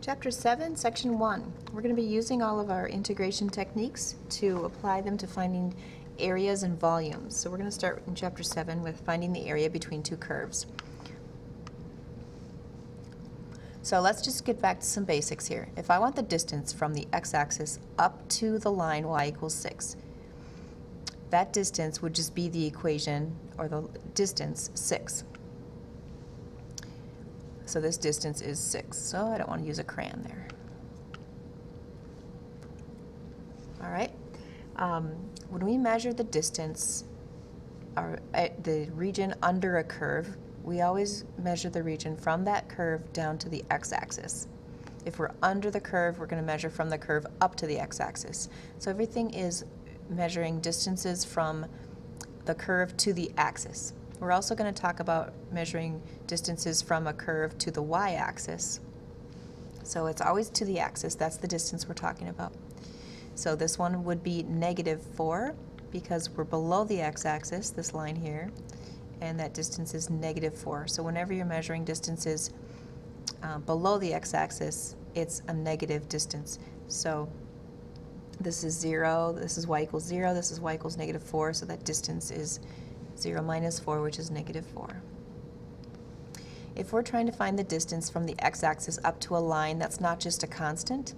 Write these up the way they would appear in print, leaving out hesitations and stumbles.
Chapter 7, Section 1. We're going to be using all of our integration techniques to apply them to finding areas and volumes. So we're going to start in Chapter 7 with finding the area between two curves. So let's just get back to some basics here. If I want the distance from the x-axis up to the line y equals 6, that distance would just be the equation, or the distance, 6. So this distance is 6, so I don't want to use a crayon there. All right. When we measure the distance, the region under a curve, we always measure the region from that curve down to the x-axis. If we're under the curve, we're going to measure from the curve up to the x-axis. So everything is measuring distances from the curve to the axis. We're also going to talk about measuring distances from a curve to the y-axis. So it's always to the axis. That's the distance we're talking about. So this one would be -4 because we're below the x-axis, this line here, and that distance is -4. So whenever you're measuring distances below the x-axis, it's a negative distance. So this is 0, this is y equals 0, this is y equals -4, so that distance is 0 minus 4, which is -4. If we're trying to find the distance from the x-axis up to a line that's not just a constant,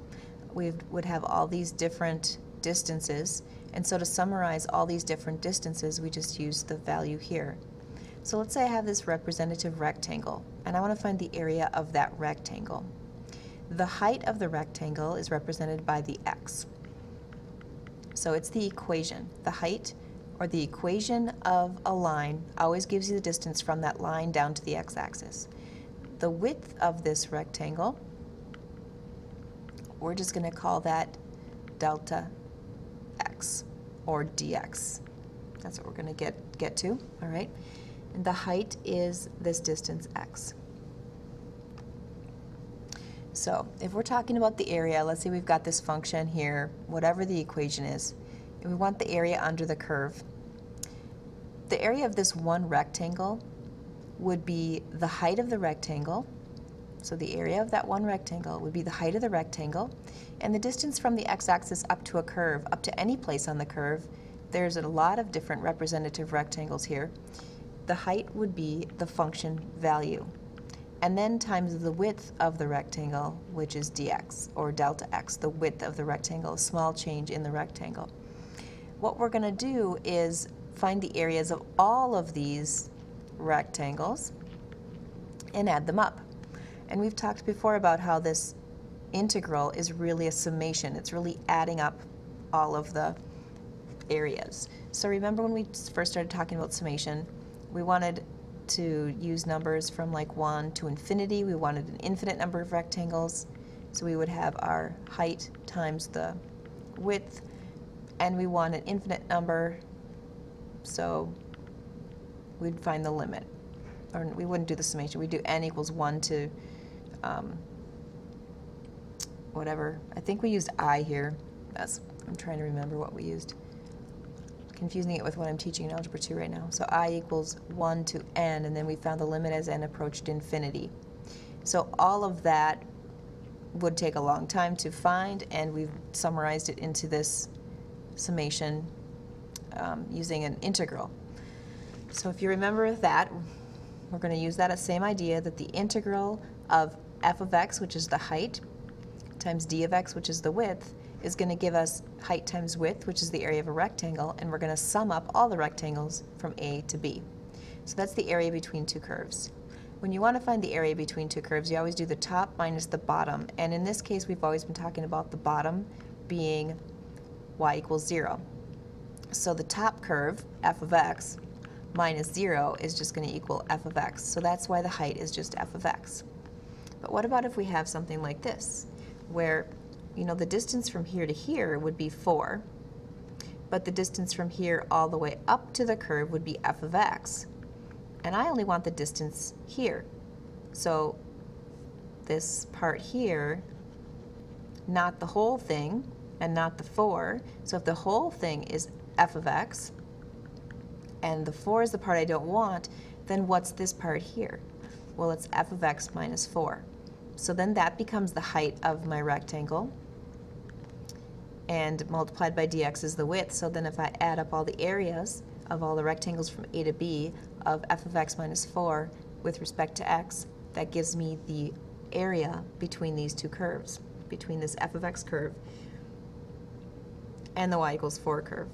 we would have all these different distances, and so to summarize all these different distances, we just use the value here. So let's say I have this representative rectangle, and I want to find the area of that rectangle. The height of the rectangle is represented by the x. So it's the equation. The height, or the equation of a line, always gives you the distance from that line down to the x-axis. The width of this rectangle, we're just going to call that delta x, or dx. That's what we're going to get to, all right? And the height is this distance x. So if we're talking about the area, let's say we've got this function here, whatever the equation is, and we want the area under the curve. The area of this one rectangle would be the height of the rectangle. So the area of that one rectangle would be the height of the rectangle, and the distance from the x-axis up to a curve, up to any place on the curve. There's a lot of different representative rectangles here. The height would be the function value, and then times the width of the rectangle, which is dx, or delta x, the width of the rectangle, a small change in the rectangle. What we're going to do is find the areas of all of these rectangles and add them up. And we've talked before about how this integral is really a summation. It's really adding up all of the areas. So remember when we first started talking about summation, we wanted to use numbers from like 1 to infinity. We wanted an infinite number of rectangles. So we would have our height times the width, and we want an infinite number, so we'd find the limit. Or we wouldn't do the summation. We'd do n equals 1 to whatever. I think we used I here. I'm trying to remember what we used. Confusing it with what I'm teaching in Algebra 2 right now. So I equals 1 to n, and then we found the limit as n approached infinity. So all of that would take a long time to find, and we've summarized it into this summation using an integral. So if you remember that, we're going to use that same idea, that the integral of f of x, which is the height, times d of x, which is the width, is going to give us height times width, which is the area of a rectangle, and we're going to sum up all the rectangles from A to B. So that's the area between two curves. When you want to find the area between two curves, you always do the top minus the bottom, and in this case we've always been talking about the bottom being y equals 0. So the top curve, f of x, minus 0 is just going to equal f of x. So that's why the height is just f of x. But what about if we have something like this, where the distance from here to here would be 4, but the distance from here all the way up to the curve would be f of x, and I only want the distance here. So this part here, not the whole thing, and not the 4. So if the whole thing is f of x, and the 4 is the part I don't want, then what's this part here? Well, it's f of x minus 4. So then that becomes the height of my rectangle, and multiplied by dx is the width. So then if I add up all the areas of all the rectangles from A to B of f of x minus 4 with respect to x, that gives me the area between these two curves, between this f of x curve and the y equals 4 curve.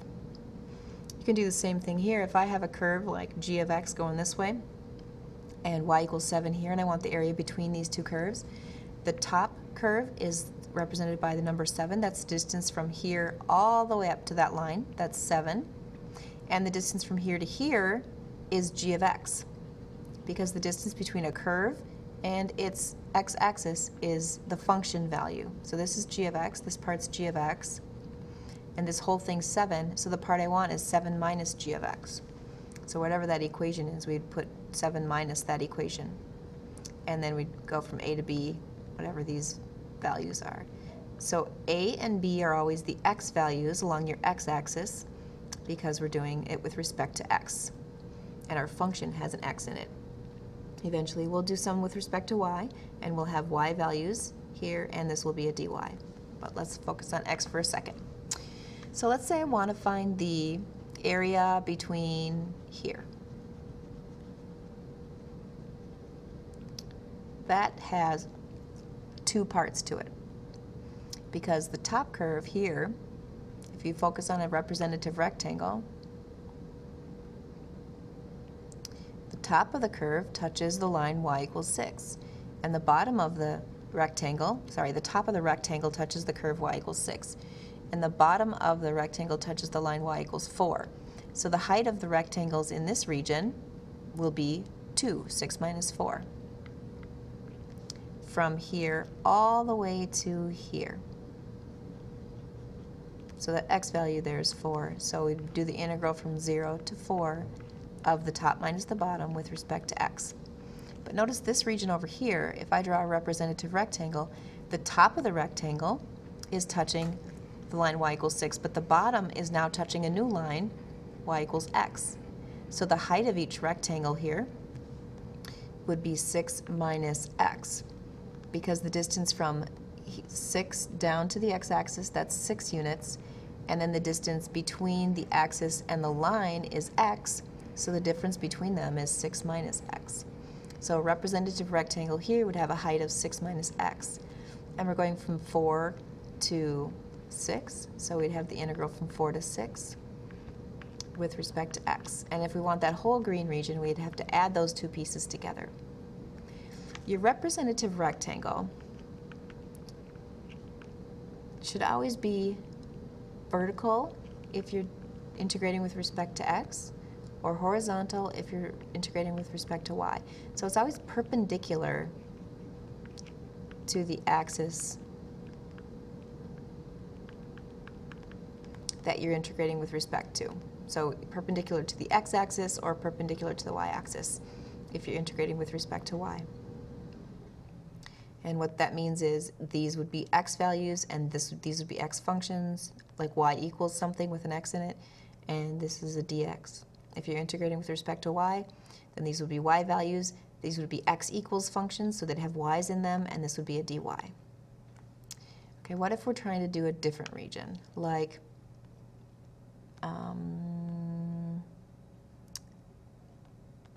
You can do the same thing here. If I have a curve like g of x going this way and y equals 7 here, and I want the area between these two curves, the top curve is represented by the number 7. That's the distance from here all the way up to that line. That's 7. And the distance from here to here is g of x, because the distance between a curve and its x-axis is the function value. So this is g of x, this part's g of x, and this whole thing's 7, so the part I want is 7 minus g of x. So whatever that equation is, we'd put 7 minus that equation. And then we'd go from A to B, whatever these values are. So A and B are always the x values along your x-axis, because we're doing it with respect to x. And our function has an x in it. Eventually we'll do some with respect to y, and we'll have y values here, and this will be a dy. But let's focus on x for a second. So let's say I want to find the area between here. That has two parts to it, because the top curve here, if you focus on a representative rectangle, the top of the curve touches the line y equals 6, and the bottom of the rectangle, the top of the rectangle touches the curve y equals 6, and the bottom of the rectangle touches the line y equals 4. So the height of the rectangles in this region will be 2, 6 minus 4, from here all the way to here. So that x value there is 4. So we do the integral from 0 to 4 of the top minus the bottom with respect to x. But notice this region over here, if I draw a representative rectangle, the top of the rectangle is touching the line y equals 6, but the bottom is now touching a new line, y equals x. So the height of each rectangle here would be 6 minus x, because the distance from 6 down to the x-axis, that's 6 units, and then the distance between the axis and the line is x, so the difference between them is 6 minus x. So a representative rectangle here would have a height of 6 minus x. And we're going from 4 to 6, so we'd have the integral from 4 to 6 with respect to x. And if we want that whole green region, we'd have to add those two pieces together. Your representative rectangle should always be vertical if you're integrating with respect to x, or horizontal if you're integrating with respect to y. So it's always perpendicular to the axis that you're integrating with respect to. So perpendicular to the x-axis or perpendicular to the y-axis if you're integrating with respect to y. And what that means is these would be x values, and these would be x functions, like y equals something with an x in it, and this is a dx. If you're integrating with respect to y, then these would be y values, these would be x equals functions, so they'd have y's in them, and this would be a dy. Okay, what if we're trying to do a different region, like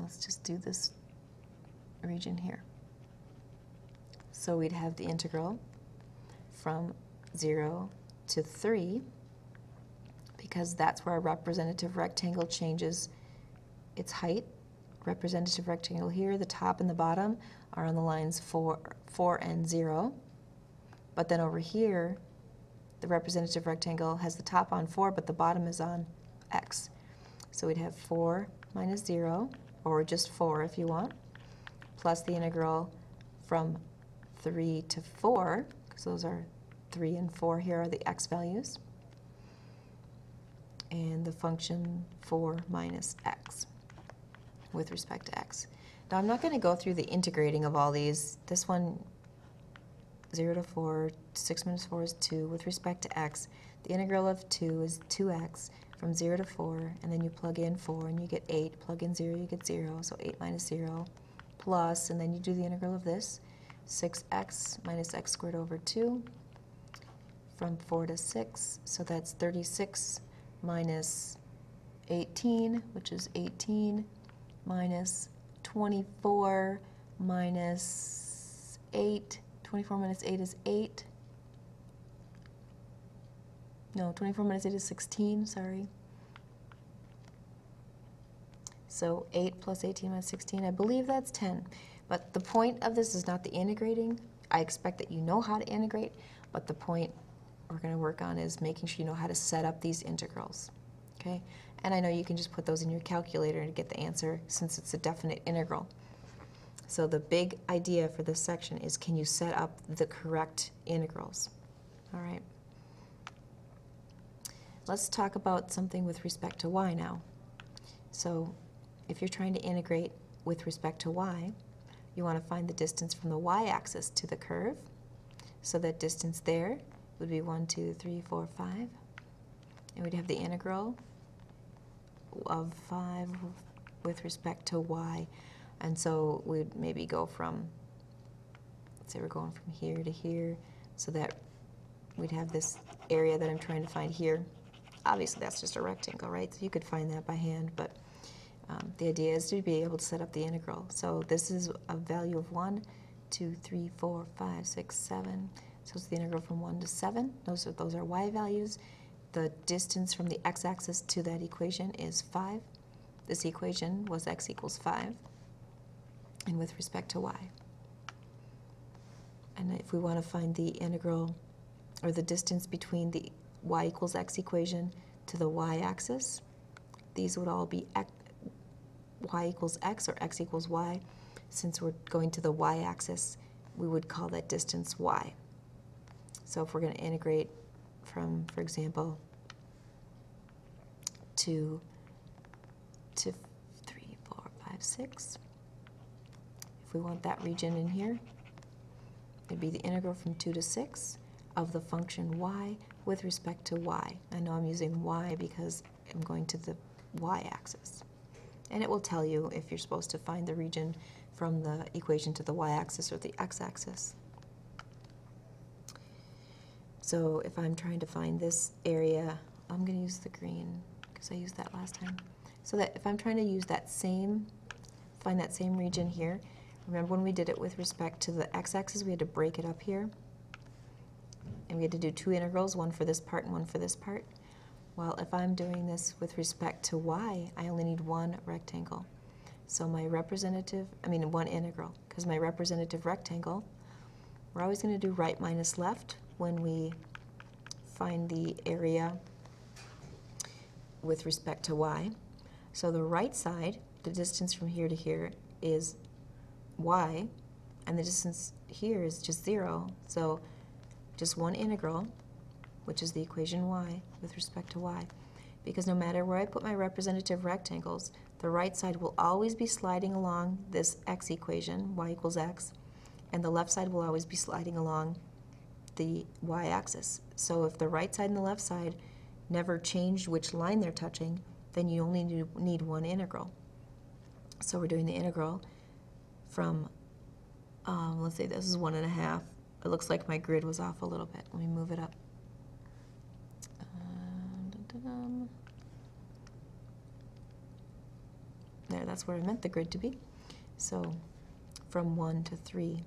let's just do this region here. So we'd have the integral from 0 to 3, because that's where a representative rectangle changes its height. Representative rectangle here, the top and the bottom are on the lines 4 and 0. But then over here, the representative rectangle has the top on 4, but the bottom is on x. So we'd have 4 minus 0, or just 4 if you want, plus the integral from 3 to 4, because those are 3 and 4 here are the x values, and the function 4 minus x with respect to x. Now I'm not going to go through the integrating of all these. This one, 0 to 4, 6 minus 4 is 2 with respect to x. The integral of 2 is 2x from 0 to 4, and then you plug in 4 and you get 8, plug in 0, you get 0, so 8 minus 0, plus, and then you do the integral of this. 6x minus x squared over 2 from 4 to 6. So that's 36 minus 18, which is 18, minus 24 minus 8. 24 minus 8 is 8. No, 24 minus 8 is 16, sorry. So 8 plus 18 minus 16, I believe that's 10. But the point of this is not the integrating. I expect that you know how to integrate, but the point we're going to work on is making sure you know how to set up these integrals. Okay? And I know you can just put those in your calculator to get the answer since it's a definite integral. So the big idea for this section is, can you set up the correct integrals? All right. Let's talk about something with respect to y now. So if you're trying to integrate with respect to y, you want to find the distance from the y-axis to the curve. So that distance there would be 1, 2, 3, 4, 5. And we'd have the integral of 5 with respect to y. And so we'd maybe go from, let's say we're going from here to here, so that we'd have this area that I'm trying to find here. Obviously that's just a rectangle, right? So you could find that by hand, but the idea is to be able to set up the integral. So this is a value of 1, 2, 3, 4, 5, 6, 7. So it's the integral from 1 to 7. Those are y values. The distance from the x-axis to that equation is 5. This equation was x equals 5. And with respect to y. And if we want to find the integral, or the distance between the y equals x equation to the y-axis, these would all be y equals x or x equals y. Since we're going to the y-axis, we would call that distance y. So if we're going to integrate from, for example, 2 to 3, 4, 5, 6, if we want that region in here, it'd be the integral from 2 to 6 of the function y with respect to y. I know I'm using y because I'm going to the y-axis. And it will tell you if you're supposed to find the region from the equation to the y-axis or the x-axis. So if I'm trying to find this area, I'm going to use the green because I used that last time. So that if I'm trying to use that same, find that same region here, remember when we did it with respect to the x-axis, we had to break it up here. And we had to do two integrals, one for this part and one for this part. Well, if I'm doing this with respect to y, I only need one rectangle. So my one integral, because my representative rectangle, we're always going to do right minus left when we find the area with respect to y. So the right side, the distance from here to here is y, and the distance here is just 0. So just one integral, which is the equation y with respect to y. Because no matter where I put my representative rectangles, the right side will always be sliding along this x equation, y equals x, and the left side will always be sliding along the y-axis. So if the right side and the left side never change which line they're touching, then you only need one integral. So we're doing the integral from, let's say this is 1.5. It looks like my grid was off a little bit. Let me move it up. There, that's where I meant the grid to be. So from 1 to 3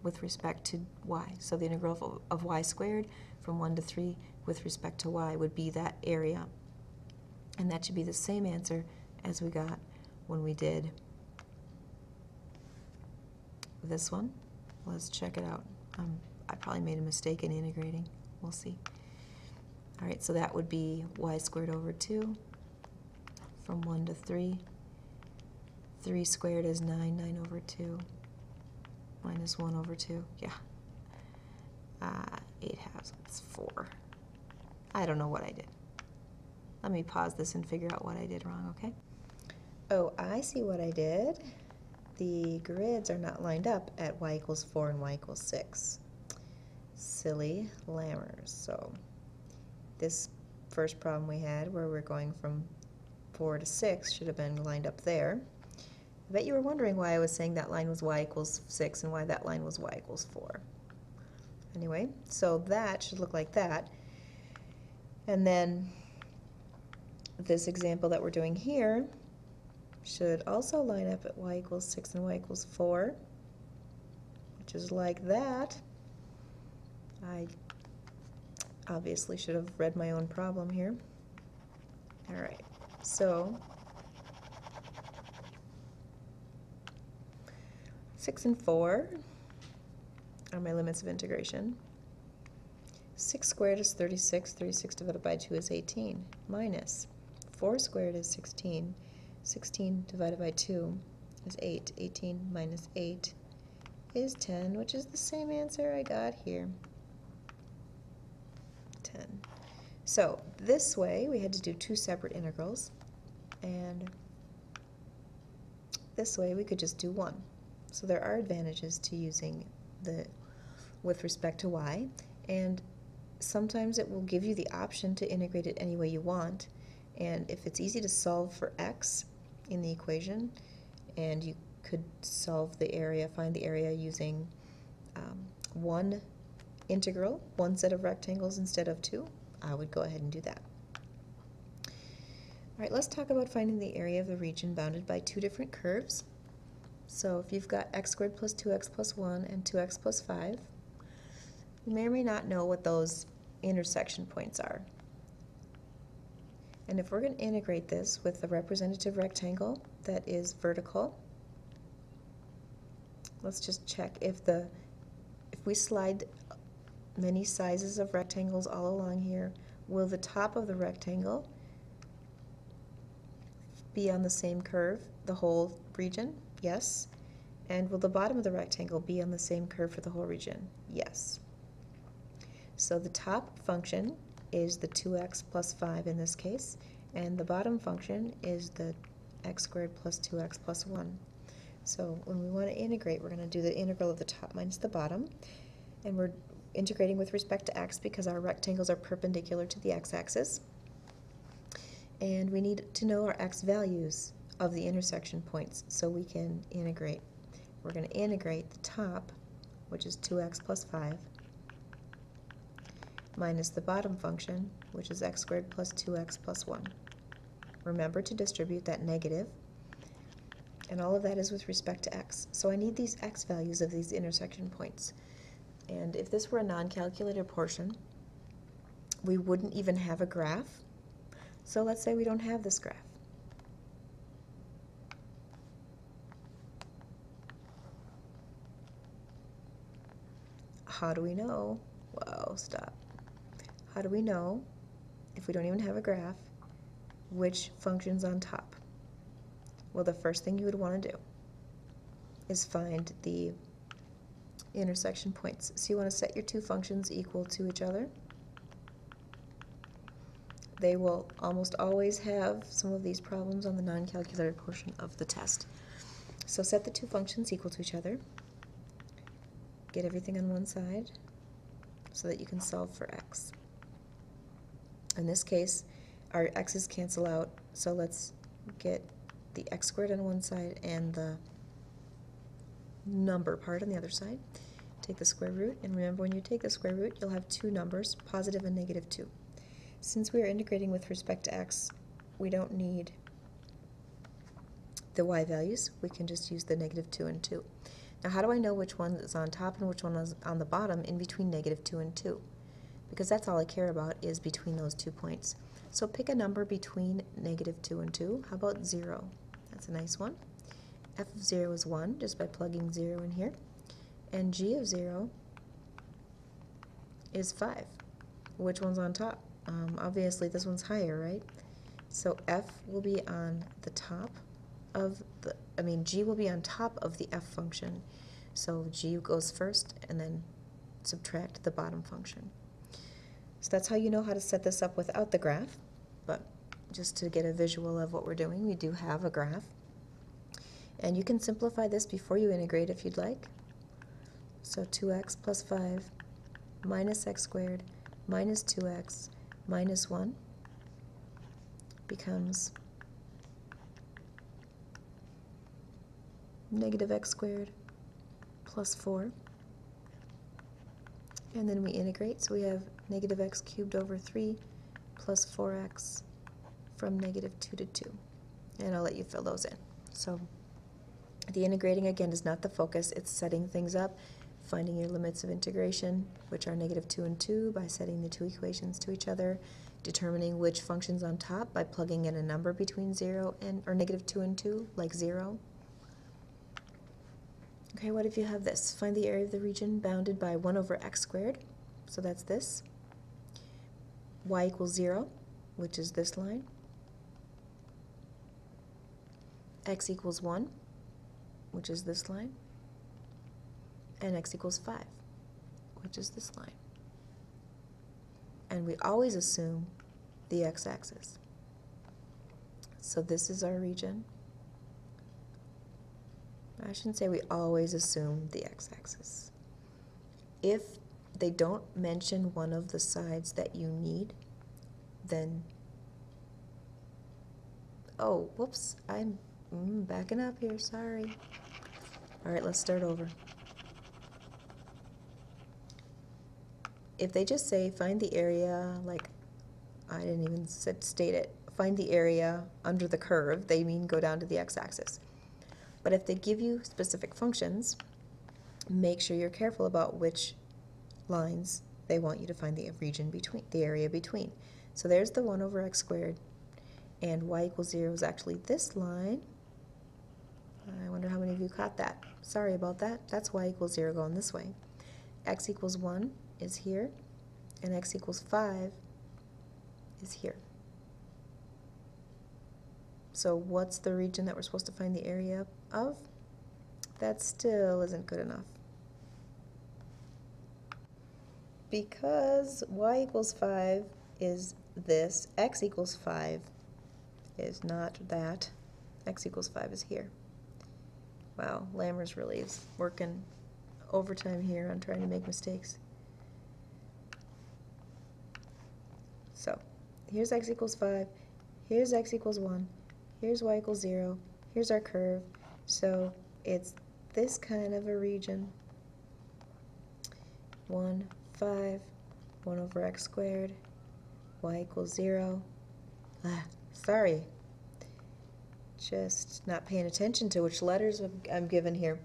with respect to y. So the integral of y squared from 1 to 3 with respect to y would be that area. And that should be the same answer as we got when we did this one. Let's check it out. I probably made a mistake in integrating. We'll see. All right, so that would be y squared over 2 from 1 to 3. 3 squared is 9, 9 over 2 minus 1 over 2. Yeah. 8 halves, that's 4. I don't know what I did. Let me pause this and figure out what I did wrong, okay? Oh, I see what I did. The grids are not lined up at y equals 4 and y equals 6. Silly lammers. So this first problem we had where we're going from 4 to 6 should have been lined up there. I bet you were wondering why I was saying that line was y equals 6 and why that line was y equals 4. Anyway, so that should look like that. And then this example that we're doing here should also line up at y equals 6 and y equals 4, which is like that. I obviously should have read my own problem here. All right, so 6 and 4 are my limits of integration. 6 squared is 36. 36 divided by 2 is 18. Minus 4 squared is 16. 16 divided by 2 is 8. 18 minus 8 is 10, which is the same answer I got here. 10. So this way we had to do two separate integrals, and this way we could just do one. So there are advantages to using the with respect to y, and sometimes it will give you the option to integrate it any way you want. And if it's easy to solve for x in the equation, and you could solve the area, find the area using one integral, one set of rectangles instead of two, I would go ahead and do that. All right, let's talk about finding the area of the region bounded by two different curves. So if you've got x squared plus 2x plus 1 and 2x plus 5, you may or may not know what those intersection points are. And if we're going to integrate this with the representative rectangle that is vertical, let's just check if we slide many sizes of rectangles all along here, will the top of the rectangle be on the same curve the whole region? Yes. And will the bottom of the rectangle be on the same curve for the whole region? Yes. So the top function is the 2x plus 5 in this case, and the bottom function is the x squared plus 2x plus 1. So when we want to integrate, we're going to do the integral of the top minus the bottom, and we're integrating with respect to x because our rectangles are perpendicular to the x-axis. And we need to know our x values of the intersection points so we can integrate. We're going to integrate the top, which is 2x plus 5, minus the bottom function, which is x squared plus 2x plus 1. Remember to distribute that negative, and all of that is with respect to x. So I need these x values of these intersection points. And if this were a non-calculated portion, we wouldn't even have a graph. So let's say we don't have this graph. How do we know? Whoa, stop. How do we know, if we don't even have a graph, which function's on top? Well, the first thing you would want to do is find the intersection points. So you want to set your two functions equal to each other. They will almost always have some of these problems on the non-calculated portion of the test. So set the two functions equal to each other. Get everything on one side so that you can solve for x. In this case, our x's cancel out, so let's get the x squared on one side and the number part on the other side. Take the square root, and remember when you take the square root, you'll have two numbers, positive and negative 2. Since we are integrating with respect to x, we don't need the y values. We can just use the negative 2 and 2. Now how do I know which one is on top and which one is on the bottom in between negative 2 and 2? Because that's all I care about is between those 2 points. So pick a number between negative 2 and 2. How about 0? That's a nice one. F of 0 is 1, just by plugging 0 in here. And g of 0 is 5. Which one's on top? Obviously this one's higher, right? So f will be on the top of the, g will be on top of the f function. So g goes first and then subtract the bottom function. So that's how you know how to set this up without the graph, but just to get a visual of what we're doing, we do have a graph. And you can simplify this before you integrate if you'd like. So 2x plus 5 minus x squared minus 2x minus 1 becomes negative x squared plus 4. And then we integrate, so we have negative x cubed over 3 plus 4x from negative 2 to 2. And I'll let you fill those in. So the integrating, again, is not the focus. It's setting things up, finding your limits of integration, which are negative 2 and 2, by setting the two equations to each other, determining which function's on top by plugging in a number between 0 and, or negative 2 and 2, like 0. Okay, what if you have this? Find the area of the region bounded by 1 over x squared, so that's this. Y equals 0, which is this line. X equals 1, which is this line. And x equals 5, which is this line. And we always assume the x-axis. So this is our region. I shouldn't say we always assume the x-axis. If they don't mention one of the sides that you need, then, oh, whoops, I'm backing up here, sorry. All right, let's start over. If they just say find the area, like I didn't even state it, find the area under the curve, they mean go down to the x-axis. But if they give you specific functions, make sure you're careful about which lines they want you to find the region between, the area between. So there's the 1 over x squared, and y equals 0 is actually this line. I wonder how many of you caught that. Sorry about that. That's y equals 0 going this way. X equals 1 is here, and x equals 5 is here. So what's the region that we're supposed to find the area of? That still isn't good enough. Because y equals 5 is this, x equals 5 is not that, x equals 5 is here. Wow, Lammers really is working overtime here on trying to make mistakes. So here's x equals 5, here's x equals 1, here's y equals 0, here's our curve. So it's this kind of a region. 1, 5, 1 over x squared, y equals 0. Sorry. Just not paying attention to which letters I'm given here.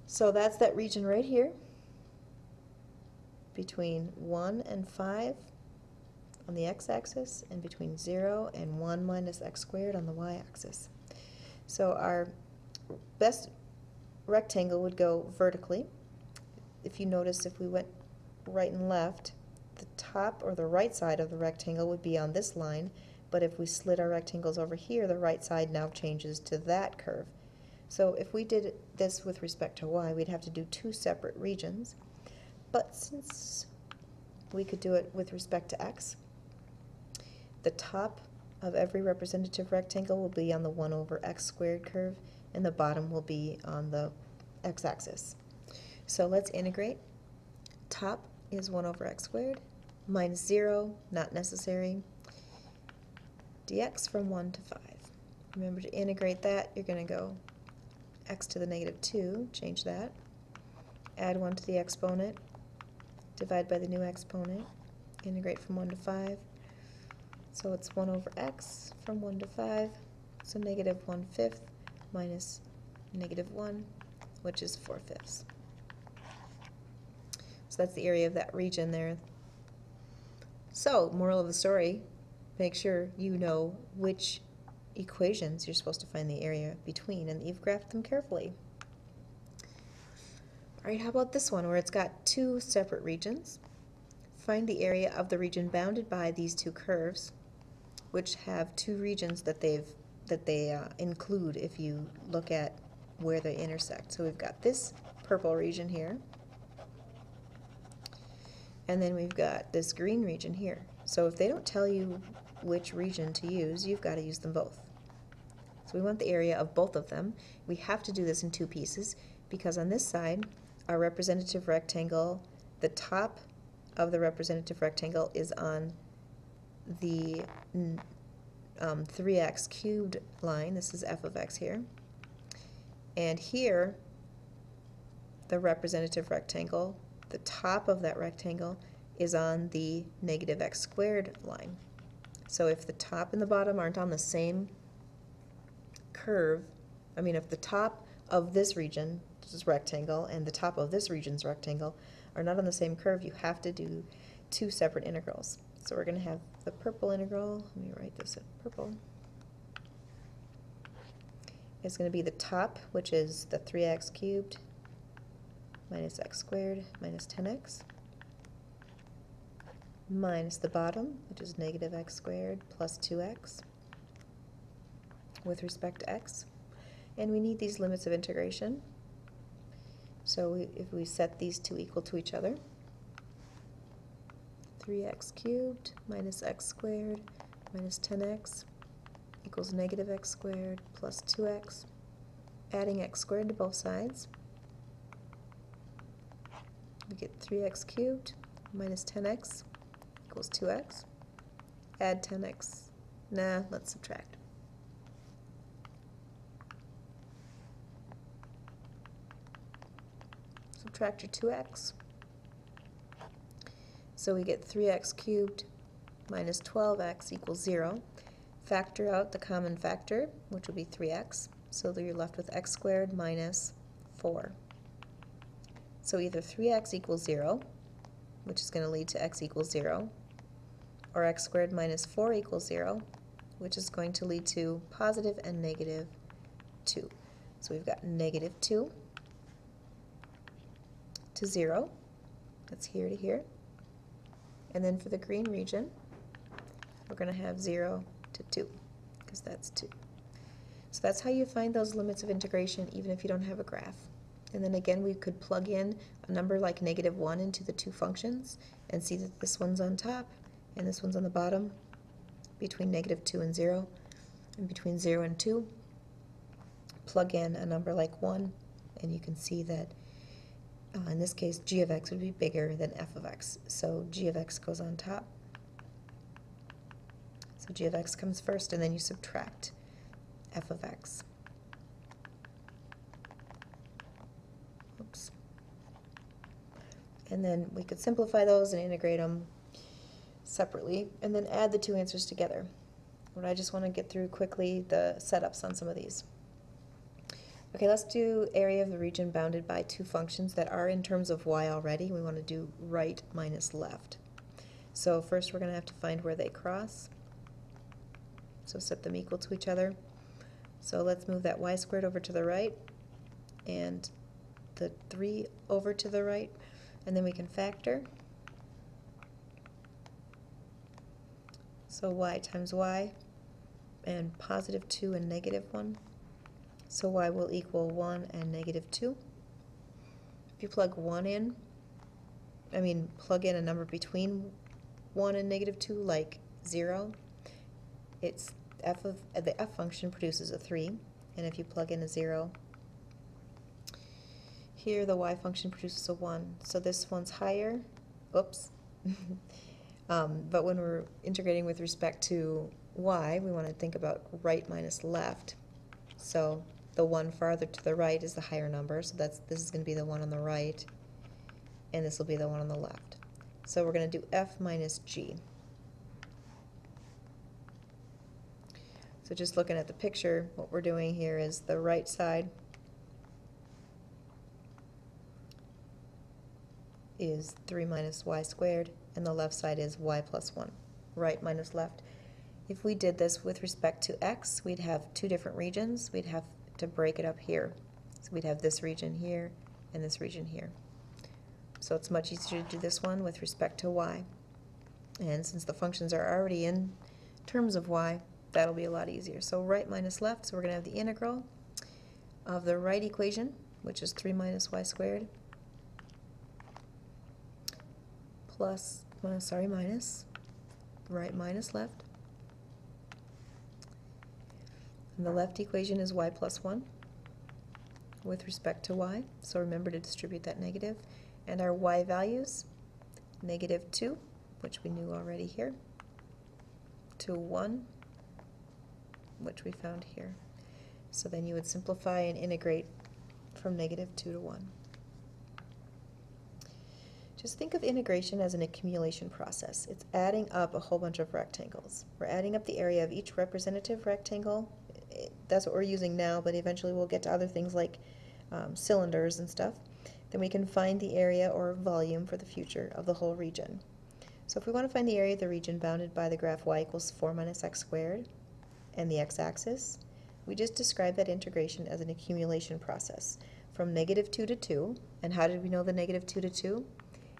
So that's that region right here between 1 and 5 on the x-axis, and between 0 and 1 minus x squared on the y-axis. So our best rectangle would go vertically. If you notice, if we went right and left, the top or the right side of the rectangle would be on this line, but if we slid our rectangles over here, the right side now changes to that curve. So if we did this with respect to y, we'd have to do two separate regions. But since we could do it with respect to x, the top of every representative rectangle will be on the 1 over x squared curve, and the bottom will be on the x-axis. So let's integrate. Top is 1 over x squared, minus 0, not necessary, dx from 1 to 5. Remember to integrate that, you're going to go x to the negative 2, change that, add 1 to the exponent, divide by the new exponent, integrate from 1 to 5. So it's 1 over x from 1 to 5, so negative 1/5 minus negative 1, which is 4/5. So that's the area of that region there. So, moral of the story, make sure you know which equations you're supposed to find the area between, and you've graphed them carefully. All right, how about this one where it's got two separate regions? Find the area of the region bounded by these two curves, which have two regions that they include if you look at where they intersect. So we've got this purple region here, and then we've got this green region here. So if they don't tell you which region to use, you've got to use them both. So we want the area of both of them. We have to do this in two pieces because on this side, our representative rectangle, the top of the representative rectangle is on the 3x cubed line. This is f of x here. And here, the representative rectangle, the top of that rectangle is on the negative x squared line. So if the top and the bottom aren't on the same curve, I mean, if the top of this region, this is rectangle, and the top of this region's rectangle are not on the same curve, you have to do two separate integrals. So we're going to have the purple integral. Let me write this in purple. It's going to be the top, which is the 3x cubed minus x squared minus 10x, minus the bottom, which is negative x squared plus 2x with respect to x. And we need these limits of integration. So if we set these two equal to each other, 3x cubed minus x squared minus 10x equals negative x squared plus 2x, adding x squared to both sides. We get 3x cubed minus 10x equals 2x. Add 10x. Nah, let's subtract. Subtract your 2x. So we get 3x cubed minus 12x equals 0. Factor out the common factor, which would be 3x. So that you're left with x squared minus 4. So either 3x equals 0, which is going to lead to x equals 0, or x squared minus 4 equals 0, which is going to lead to positive and negative 2. So we've got negative 2 to 0. That's here to here. And then for the green region, we're going to have 0 to 2, because that's 2. So that's how you find those limits of integration, even if you don't have a graph. And then again, we could plug in a number like negative 1 into the two functions and see that this one's on top and this one's on the bottom, between negative 2 and 0, and between 0 and 2. Plug in a number like 1, and you can see that in this case, g of x would be bigger than f of x. So g of x goes on top. So g of x comes first, and then you subtract f of x. Oops. And then we could simplify those and integrate them separately, and then add the two answers together. But I just want to get through quickly the setups on some of these. Okay, let's do area of the region bounded by two functions that are in terms of y already. We want to do right minus left. So first we're going to have to find where they cross. So set them equal to each other. So let's move that y squared over to the right and the 3 over to the right, and then we can factor. So y times y, and positive 2 and negative 1. So y will equal 1 and negative 2. If you plug 1 in, plug in a number between 1 and negative 2, like 0, it's the f function produces a 3. And if you plug in a 0, here the y function produces a 1. So this one's higher. Oops. But when we're integrating with respect to y, we want to think about right minus left. So the one farther to the right is the higher number, so this is going to be the one on the right, and this will be the one on the left. So we're going to do f minus g. So just looking at the picture, what we're doing here is the right side is 3 minus y squared, and the left side is y plus 1, right minus left. If we did this with respect to x, we'd have two different regions. We'd have to break it up here. So we'd have this region here and this region here. So it's much easier to do this one with respect to y. And since the functions are already in terms of y, that'll be a lot easier. So right minus left, so we're going to have the integral of the right equation, which is 3 minus y squared, minus right minus left. And the left equation is y plus 1 with respect to y. So remember to distribute that negative. And our y values, negative 2, which we knew already here, to 1, which we found here. So then you would simplify and integrate from -2 to 1. Just think of integration as an accumulation process. It's adding up a whole bunch of rectangles. We're adding up the area of each representative rectangle. That's what we're using now, but eventually we'll get to other things like cylinders and stuff. Then we can find the area or volume for the future of the whole region. So if we want to find the area of the region bounded by the graph y equals 4 minus x squared and the x-axis, we just describe that integration as an accumulation process from -2 to 2. And how did we know the -2 to 2?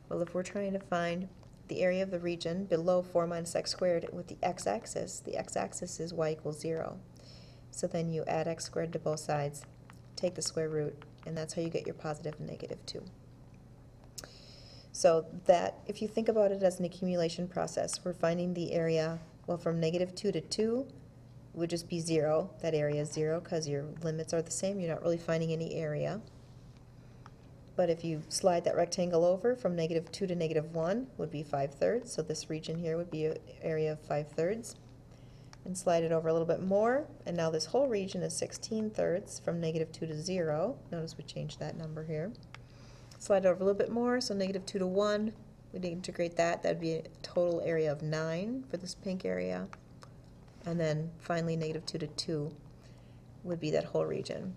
Well, if we're trying to find the area of the region below 4 minus x squared with the x-axis is y equals 0. So then you add x squared to both sides, take the square root, and that's how you get your positive and -2. So that, if you think about it as an accumulation process, we're finding the area, well, from -2 to 2 would just be 0. That area is 0 because your limits are the same. You're not really finding any area. But if you slide that rectangle over from -2 to -1 would be 5/3. So this region here would be an area of 5/3. And slide it over a little bit more, and now this whole region is 16/3 from -2 to 0. Notice we changed that number here. Slide it over a little bit more, so -2 to 1. We'd integrate that. That'd be a total area of 9 for this pink area. And then finally -2 to 2 would be that whole region.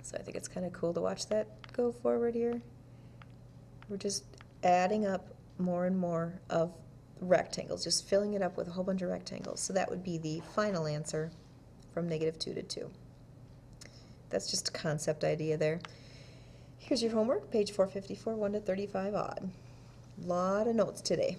So I think it's kind of cool to watch that go forward here. We're just adding up more and more of rectangles, just filling it up with a whole bunch of rectangles. So that would be the final answer from -2 to 2. That's just a concept idea there. Here's your homework, page 454, 1 to 35 odd. Lot of notes today.